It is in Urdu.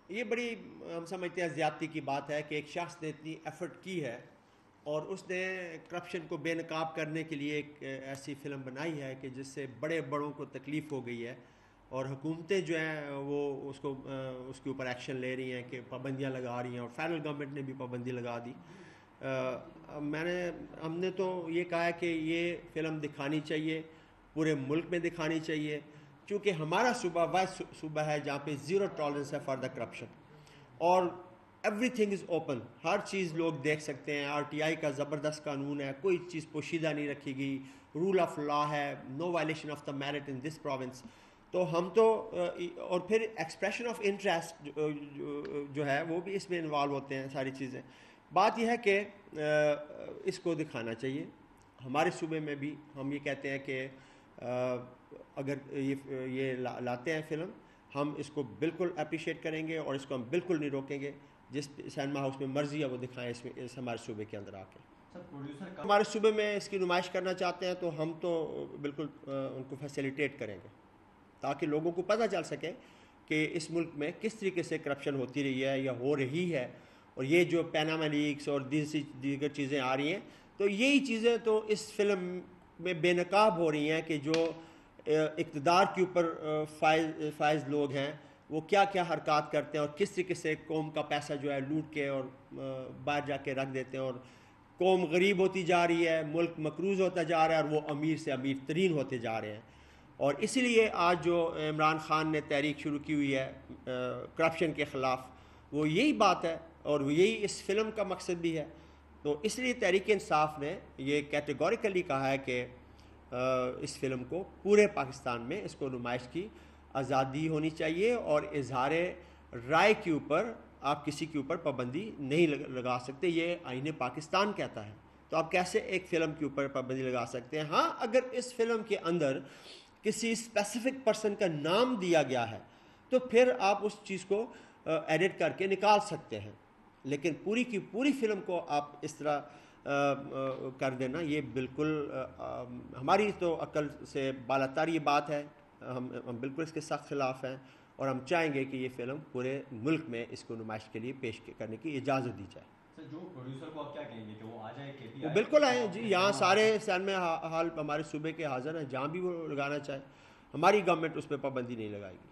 یہ بڑی ہم سمجھتے ہیں زیادتی کی بات ہے کہ ایک شخص نے اتنی ایفرٹ کی ہے اور اس نے کرپشن کو بے نقاب کرنے کے لیے ایک ایسی فلم بنائی ہے کہ جس سے بڑے بڑوں کو تکلیف ہو گئی ہے، اور حکومتیں جو ہیں وہ اس کے اوپر ایکشن لے رہی ہیں کہ پابندیاں لگا رہی ہیں، اور فیڈرل گورنمنٹ نے بھی پابندی لگا دی۔ ہم نے تو یہ کہا ہے کہ یہ فلم دکھانی چاہیے، پورے ملک میں دکھانی چاہیے، چونکہ ہمارا صوبہ واحد صوبہ ہے جہاں پہ زیرو ٹالرنس ہے فار دا کرپشن، اور ایوری تھنگ از اوپن، ہر چیز لوگ دیکھ سکتے ہیں۔ آر ٹی آئی کا زبردست قانون ہے، کوئی چیز پوشیدہ نہیں رکھی گئی، رول آف لا ہے، no violation of the merit in this province. تو ہم تو اور پھر ایکسپریشن آف انٹرسٹ جو ہے وہ بھی اس میں انوالو ہوتے ہیں ساری چیزیں۔ بات یہ ہے کہ اس کو دکھانا چاہیے۔ ہمارے صوبے میں بھی ہم یہ کہتے ہیں کہ اگر یہ لاتے ہیں فلم، ہم اس کو بالکل اپریشیٹ کریں گے اور اس کو ہم بالکل نہیں روکیں گے۔ جس سینما ہاؤس میں مرضی ہے وہ دکھائیں اس ہمارے صوبے کے اندر آ کے۔ ہمارے صوبے میں اس کی نمائش کرنا چاہتے ہیں تو ہم تو بالکل ان کو فیسیلیٹیٹ کریں گے تاکہ لوگوں کو پتہ چل سکے کہ اس ملک میں کس طریقے سے کرپشن ہوتی رہی ہے یا ہو رہی ہے، اور یہ جو پیناما لیکس اور دیگر چیزیں آ رہی ہیں، تو یہی چیزیں تو اس فلم میں بے نقاب ہو رہی ہیں کہ جو اقتدار کے اوپر فائز لوگ ہیں وہ کیا کیا حرکات کرتے ہیں اور کس طریقے سے قوم کا پیسہ جو ہے لوٹ کے اور باہر جا کے رکھ دیتے ہیں، اور قوم غریب ہوتی جا رہی ہے، ملک مقروض ہوتا جا رہا ہے، اور وہ امیر سے امیر ترین ہوتے جا رہے ہیں۔ اور اسی لیے آج جو عمران خان نے تحریک شروع کی ہوئی ہے کرپشن کے خلاف، وہ یہی بات ہے اور یہی اس فلم کا مقصد بھی ہے۔ تو اس لیے تحریک انصاف نے یہ کیٹیگوریکلی کہا ہے کہ اس فلم کو پورے پاکستان میں اس کو نمائش کی آزادی ہونی چاہیے، اور اظہار رائے کے اوپر آپ کسی کے اوپر پابندی نہیں لگا سکتے، یہ آئین پاکستان کہتا ہے۔ تو آپ کیسے ایک فلم کے اوپر پابندی لگا سکتے ہیں؟ ہاں، اگر اس فلم کے اندر کسی اسپیسیفک پرسن کا نام دیا گیا ہے تو پھر آپ اس چیز کو ایڈٹ کر کے نکال سکتے ہیں، لیکن پوری کی پوری فلم کو آپ اس طرح کر دینا، یہ بالکل ہماری تو عقل سے بالاتر یہ بات ہے۔ ہم بالکل اس کے سخت خلاف ہیں، اور ہم چاہیں گے کہ یہ فلم پورے ملک میں اس کو نمائش کے لیے پیش کرنے کی اجازت دی جائے۔ جو پروڈیوسر کو آپ کیا کہیں گے کہ وہ آ جائے کے پی وہ آئی؟ بالکل آئیں جی، یہاں سارے سینما ہال ہمارے صوبے کے حاضر ہیں، جہاں بھی وہ لگانا چاہے، ہماری گورنمنٹ اس پہ پابندی نہیں لگائے گی۔